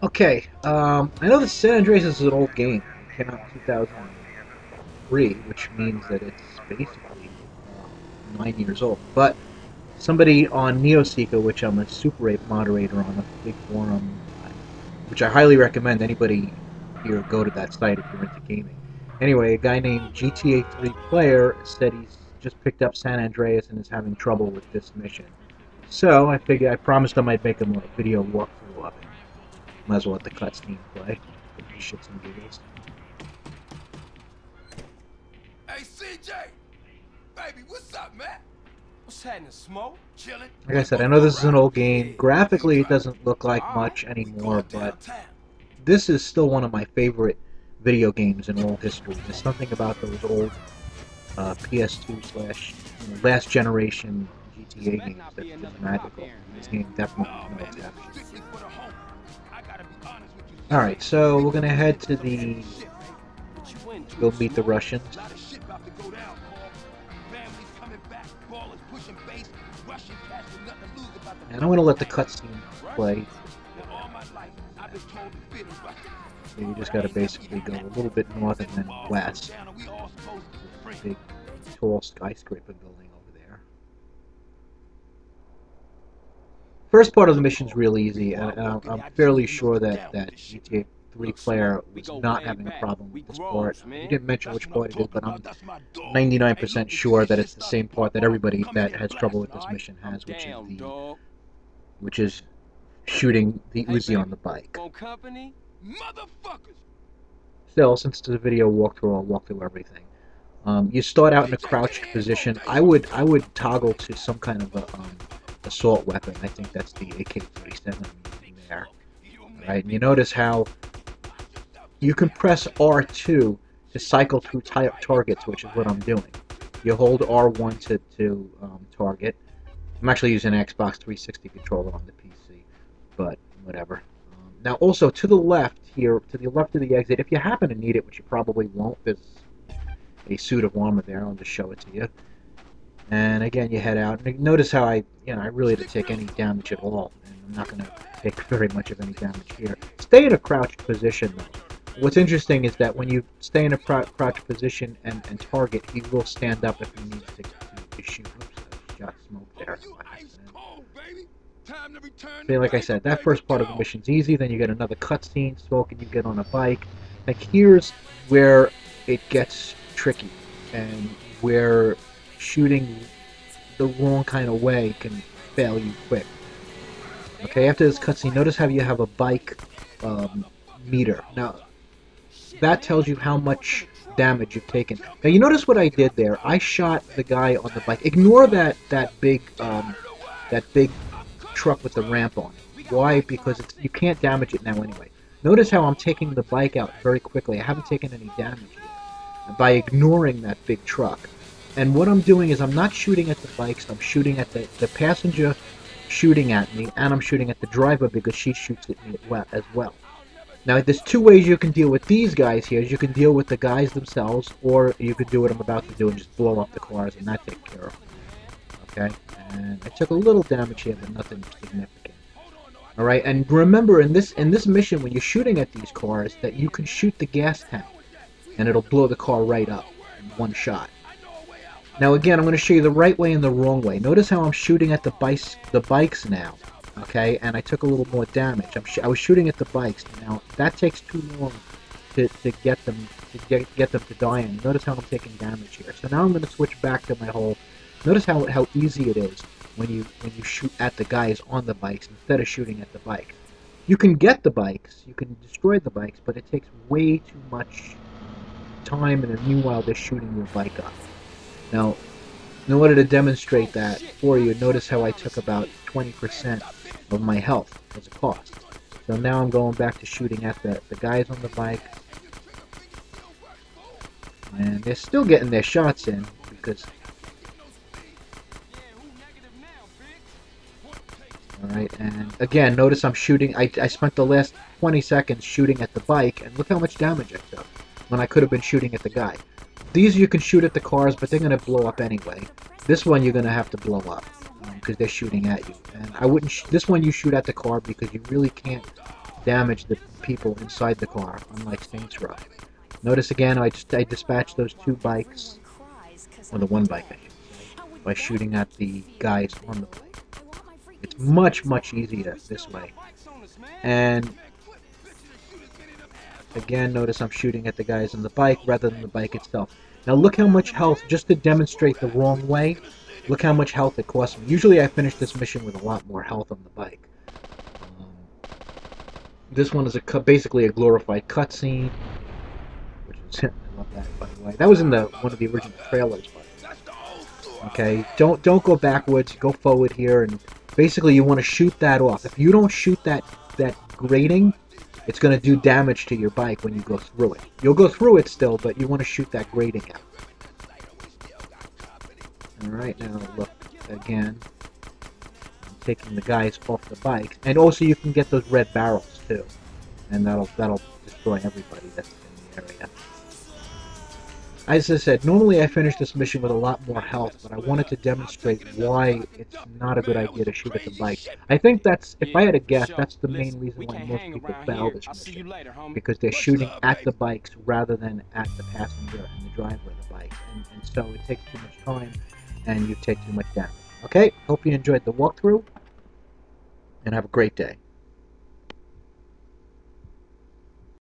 Okay, I know that San Andreas is an old game. It came out in 2003, which means that it's basically 9 years old. But somebody on Neoseeker, which I'm a Super 8 moderator on a big forum, which I highly recommend anybody here go to that site if you're into gaming. Anyway, a guy named GTA 3 Player said he's just picked up San Andreas and is having trouble with this mission. So I figured I promised him I'd make him a video walkthrough of it. Might as well let the cutscene play. Give me shits and giggles. Hey CJ, baby, what's up, man? What's happening, Smoke? Chilling. Like I said, I know this is an old game. Graphically, it doesn't look like much anymore, but this is still one of my favorite video games in all history. There's something about those old PS2 slash last generation GTA games that's just magical. This game definitely no exception. Alright, so we're gonna head to the... go meet the Russians. And I'm gonna let the cutscene play. So you just gotta basically go a little bit north and then west. Big, tall skyscraper building over there. First part of the mission's real easy, and I'm fairly sure that GTA 3 Player was not having a problem with this part. He didn't mention which part it is, but I'm 99% sure that it's the same part that everybody that has trouble with this mission has, which is shooting the Uzi on the bike. Still, since it's a video walkthrough, I'll walk through everything. You start out in a crouched position. I would toggle to some kind of a assault weapon. I think that's the AK-47 I'm using there. Right, and you notice how you can press R2 to cycle through targets, which is what I'm doing. You hold R1 to target. I'm actually using an Xbox 360 controller on the PC, but whatever. Now, also to the left here, to the left of the exit, if you happen to need it, which you probably won't, there's a suit of armor there. I'll just show it to you. And again, you head out. And notice how I really didn't take any damage at all. And I'm not going to take very much of any damage here. Stay in a crouched position, though. What's interesting is that when you stay in a crouched position and target, he will stand up if he needs to shoot. Oops, I shot smoke there. So like I said, that first part of the mission's easy. Then you get another cutscene, smoke, and you get on a bike. Like, here's where it gets tricky, and where shooting the wrong kind of way can fail you quick. Okay, after this cutscene, notice how you have a bike meter. Now, that tells you how much damage you've taken. Now, you notice what I did there? I shot the guy on the bike. Ignore that big truck with the ramp on it. Why? Because you can't damage it now anyway. Notice how I'm taking the bike out very quickly. I haven't taken any damage yet by ignoring that big truck. And what I'm doing is I'm not shooting at the bikes, I'm shooting at the passenger shooting at me, and I'm shooting at the driver because she shoots at me as well. Now, there's two ways you can deal with these guys here. You can deal with the guys themselves, or you can do what I'm about to do and just blow up the cars and not take care of them. Okay? And I took a little damage here, but nothing significant. Alright, and remember, in this mission, when you're shooting at these cars, that you can shoot the gas tank, and it'll blow the car right up in one shot. Now again, I'm going to show you the right way and the wrong way. Notice how I'm shooting at the bikes now, okay? And I took a little more damage. I was shooting at the bikes. Now that takes too long to get them to die in. Notice how I'm taking damage here. So now I'm going to switch back to my whole. Notice how easy it is when you shoot at the guys on the bikes instead of shooting at the bikes. You can get the bikes, you can destroy the bikes, but it takes way too much time, and then meanwhile they're shooting your bike up. Now, in order to demonstrate that for you, notice how I took about 20% of my health as a cost. So now I'm going back to shooting at the guys on the bike. And they're still getting their shots in because... Alright, and again, notice I'm shooting... I spent the last 20 seconds shooting at the bike, and look how much damage I took when I could have been shooting at the guy. These you can shoot at the cars, but they're going to blow up anyway. This one you're going to have to blow up because they're shooting at you. And I wouldn't. This one you shoot at the car because you really can't damage the people inside the car, unlike Saints Row. Notice again, I dispatched those 2 bikes, or the 1 bike, I should say, by shooting at the guys on the bike. It's much, much easier this way. And again, notice I'm shooting at the guys on the bike rather than the bike itself. Now look how much health, just to demonstrate the wrong way, look how much health it cost me. Usually I finish this mission with a lot more health on the bike. This one is basically a glorified cutscene, which is, I love that, by the way. That was in one of the original trailers, by the way. Okay, don't go backwards, go forward here, and basically you want to shoot that off. If you don't shoot that grating, it's going to do damage to your bike when you go through it. You'll go through it still, but you want to shoot that grating out. Alright, now look again. I'm taking the guys off the bike. And also you can get those red barrels too. And that'll destroy everybody that's in the area. As I said, normally I finish this mission with a lot more health, but I wanted to demonstrate why it's not a good idea to shoot at the bike. I think that's, if I had to guess, that's the main reason why most people fail this mission. Because they're shooting at the bikes rather than at the passenger and the driver of the bike. And so it takes too much time, and you take too much damage. Okay, hope you enjoyed the walkthrough, and have a great day.